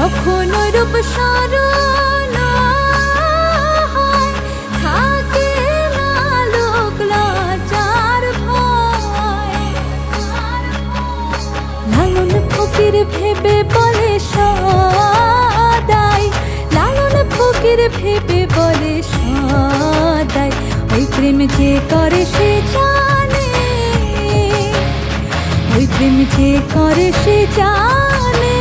যখন ওই রূপ স্মরণ হয়, থাকে না লোক লজ্জার ভয়। লালন ফকির ভেবে বলে সদাই, লালন ফকির ভেবে বলে সদাই, ওই প্রেম যে করে সে জানে, ওই প্রেম যে করে সে জানে।